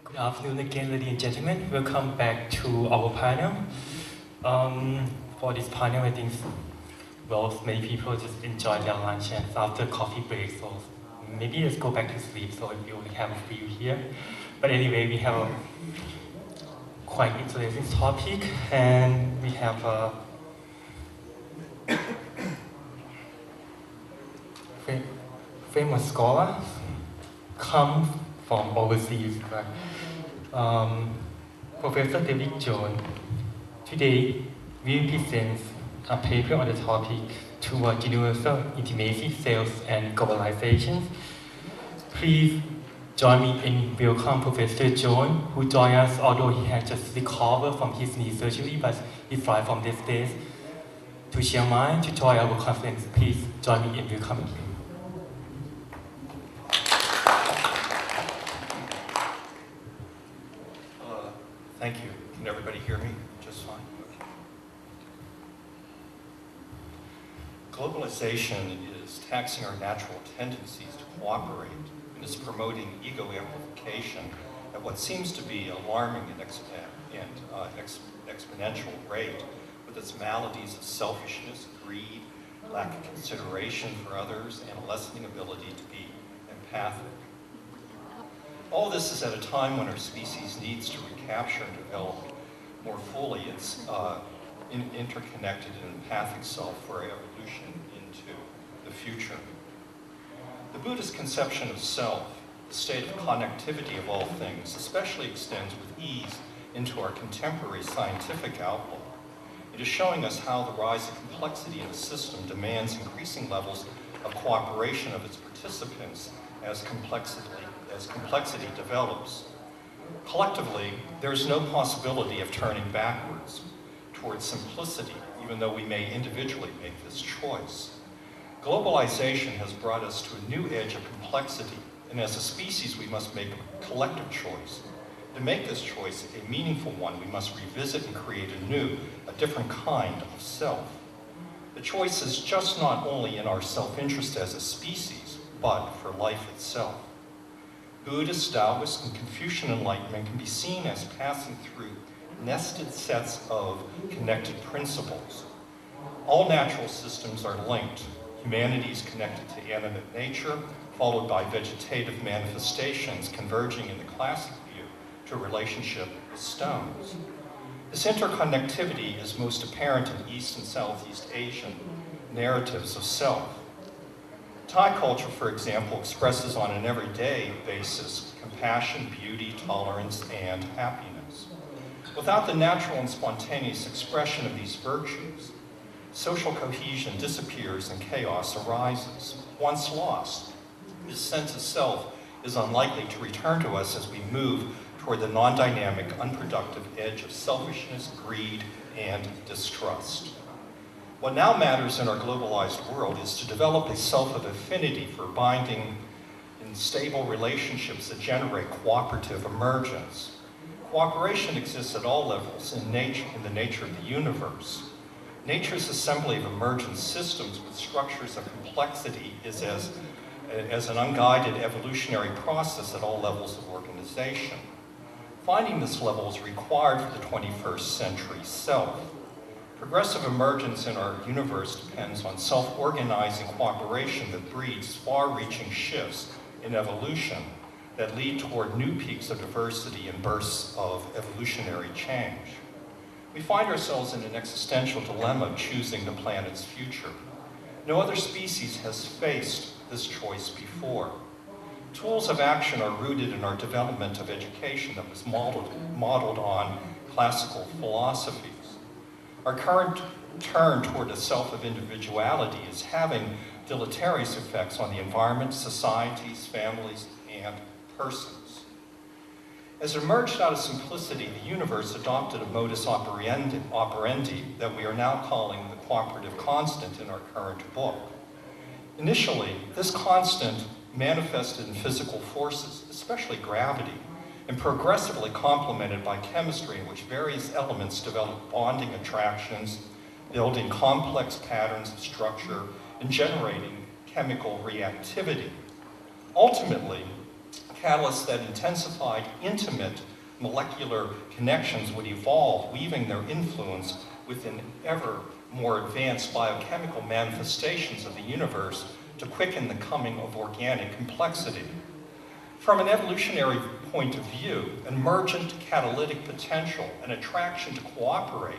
Good afternoon again, ladies and gentlemen. Welcome back to our panel. For this panel, I think, well, many people just enjoy their lunch and after coffee break, so maybe let's go back to sleep, so we only have a few here. But anyway, we have a quite interesting topic, and we have a famous scholar come from overseas, right? Professor David Jones. Today, we present a paper on the topic toward universal intimacy, sales, and globalization. Please join me in welcome Professor Jones, who joined us, although he had just recovered from his knee surgery, but he flew from this days to Chiang Mai to join our conference. Please join me in welcoming him. Thank you. Can everybody hear me just fine? Okay. Globalization is taxing our natural tendencies to cooperate and is promoting ego amplification at what seems to be alarming and exponential rate with its maladies of selfishness, greed, lack of consideration for others, and a lessening ability to be empathic. All this is at a time when our species needs to recapture and develop more fully its interconnected and empathic self for evolution into the future. The Buddhist conception of self, the state of connectivity of all things, especially extends with ease into our contemporary scientific outlook. It is showing us how the rise of complexity in a system demands increasing levels of cooperation of its participants as complexity develops. Collectively, there is no possibility of turning backwards towards simplicity, even though we may individually make this choice. Globalization has brought us to a new edge of complexity, and as a species, we must make a collective choice. To make this choice a meaningful one, we must revisit and create a different kind of self. The choice is just not only in our self-interest as a species, but for life itself. Buddhist, Taoist, and Confucian enlightenment can be seen as passing through nested sets of connected principles. All natural systems are linked. Humanity is connected to animate nature, followed by vegetative manifestations converging in the classic view to a relationship with stones. This interconnectivity is most apparent in East and Southeast Asian narratives of self. Thai culture, for example, expresses on an everyday basis compassion, beauty, tolerance, and happiness. Without the natural and spontaneous expression of these virtues, social cohesion disappears and chaos arises. Once lost, this sense of self is unlikely to return to us as we move toward the non-dynamic, unproductive edge of selfishness, greed, and distrust. What now matters in our globalized world is to develop a self of affinity for binding in stable relationships that generate cooperative emergence. Cooperation exists at all levels in the nature of the universe. Nature's assembly of emergent systems with structures of complexity is as an unguided evolutionary process at all levels of organization. Finding this level is required for the 21st century self. Progressive emergence in our universe depends on self-organizing cooperation that breeds far-reaching shifts in evolution that lead toward new peaks of diversity and bursts of evolutionary change. We find ourselves in an existential dilemma of choosing the planet's future. No other species has faced this choice before. Tools of action are rooted in our development of education that was modeled on classical philosophies. Our current turn toward a self of individuality is having deleterious effects on the environment, societies, families, and persons. As it emerged out of simplicity, the universe adopted a modus operandi that we are now calling the cooperative constant in our current book. Initially, this constant manifested in physical forces, especially gravity, and progressively complemented by chemistry in which various elements develop bonding attractions, building complex patterns of structure, and generating chemical reactivity. Ultimately, catalysts that intensified intimate molecular connections would evolve, weaving their influence within ever more advanced biochemical manifestations of the universe to quicken the coming of organic complexity. From an evolutionary point of view, emergent catalytic potential, an attraction to cooperate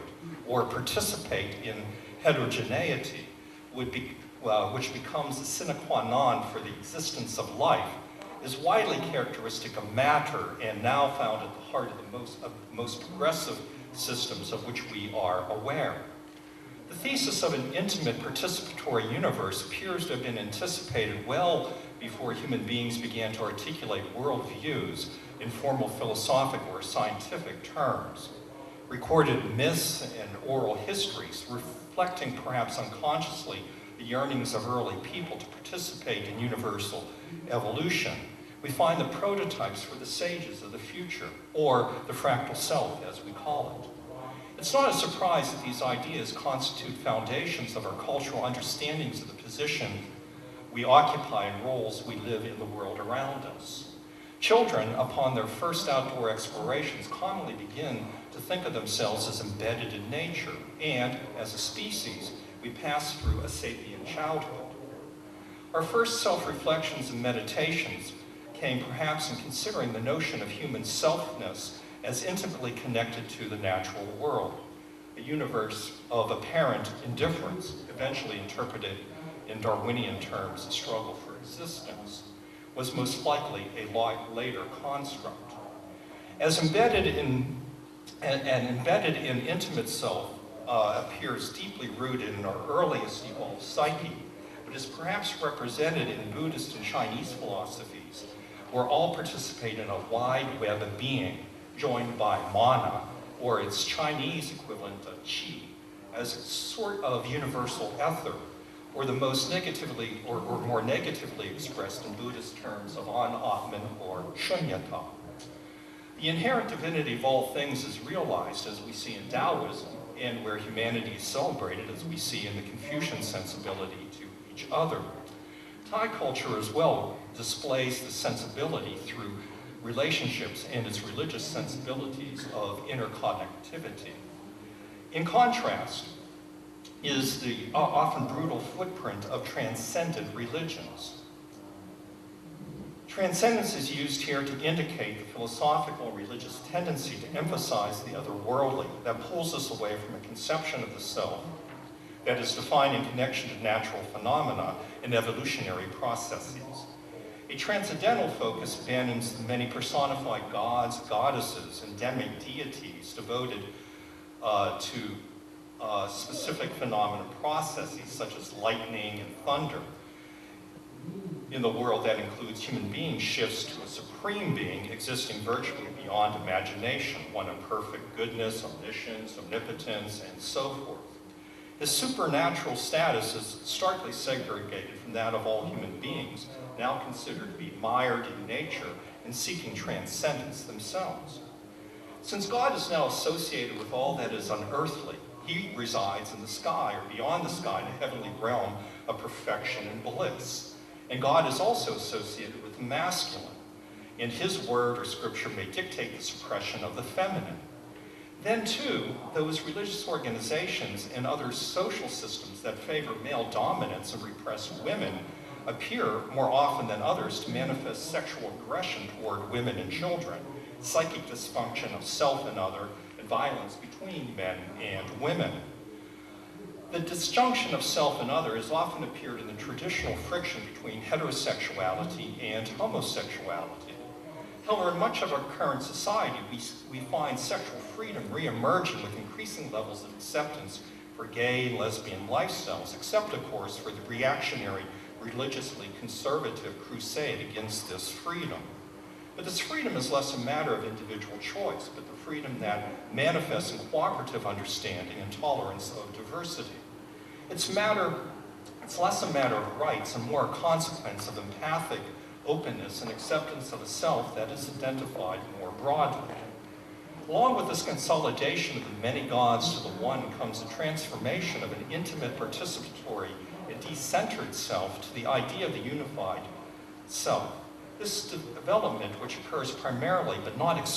or participate in heterogeneity, which becomes a sine qua non for the existence of life, is widely characteristic of matter and now found at the heart of the most progressive systems of which we are aware. The thesis of an intimate participatory universe appears to have been anticipated well before human beings began to articulate worldviews in formal philosophic or scientific terms. Recorded myths and oral histories, reflecting perhaps unconsciously the yearnings of early people to participate in universal evolution, we find the prototypes for the sages of the future, or the fractal self, as we call it. It's not a surprise that these ideas constitute foundations of our cultural understandings of the position we occupy and roles we live in the world around us. Children, upon their first outdoor explorations, commonly begin to think of themselves as embedded in nature, and, as a species, we pass through a sapient childhood. Our first self-reflections and meditations came perhaps in considering the notion of human selfness as intimately connected to the natural world, a universe of apparent indifference, eventually interpreted in Darwinian terms, a struggle for existence, was most likely a later construct. As embedded in intimate self appears deeply rooted in our earliest evolved psyche, but is perhaps represented in Buddhist and Chinese philosophies, where all participate in a wide web of being, joined by mana, or its Chinese equivalent of qi, as a sort of universal ether, or the most negatively, or more negatively expressed in Buddhist terms of an-atman or shunyata. The inherent divinity of all things is realized, as we see in Taoism, and where humanity is celebrated, as we see in the Confucian sensibility to each other. Thai culture as well displays the sensibility through relationships and its religious sensibilities of interconnectivity. In contrast is the often brutal footprint of transcendent religions. Transcendence is used here to indicate the philosophical and religious tendency to emphasize the otherworldly that pulls us away from a conception of the self that is defined in connection to natural phenomena and evolutionary processes. A transcendental focus abandons the many personified gods, goddesses, endemic deities devoted to specific phenomena processes such as lightning and thunder. In the world that includes human beings, shifts to a supreme being existing virtually beyond imagination, one of perfect goodness, omniscience, omnipotence, and so forth. His supernatural status is starkly segregated from that of all human beings, now considered to be mired in nature and seeking transcendence themselves. Since God is now associated with all that is unearthly, he resides in the sky or beyond the sky in a heavenly realm of perfection and bliss. And God is also associated with the masculine, and his word or scripture may dictate the suppression of the feminine. Then too, those religious organizations and other social systems that favor male dominance and repress women appear more often than others to manifest sexual aggression toward women and children, psychic dysfunction of self and other, and violence between men and women. The disjunction of self and other has often appeared in the traditional friction between heterosexuality and homosexuality. However, in much of our current society, we find sexual freedom re-emerging with increasing levels of acceptance for gay and lesbian lifestyles, except, of course, for the reactionary, religiously conservative crusade against this freedom. But this freedom is less a matter of individual choice, but the freedom that manifests in cooperative understanding and tolerance of diversity. It's less a matter of rights and more a consequence of empathic openness and acceptance of a self that is identified more broadly. Along with this consolidation of the many gods to the one comes a transformation of an intimate, participatory, and decentered self to the idea of the unified self. This development, which occurs primarily but not exclusively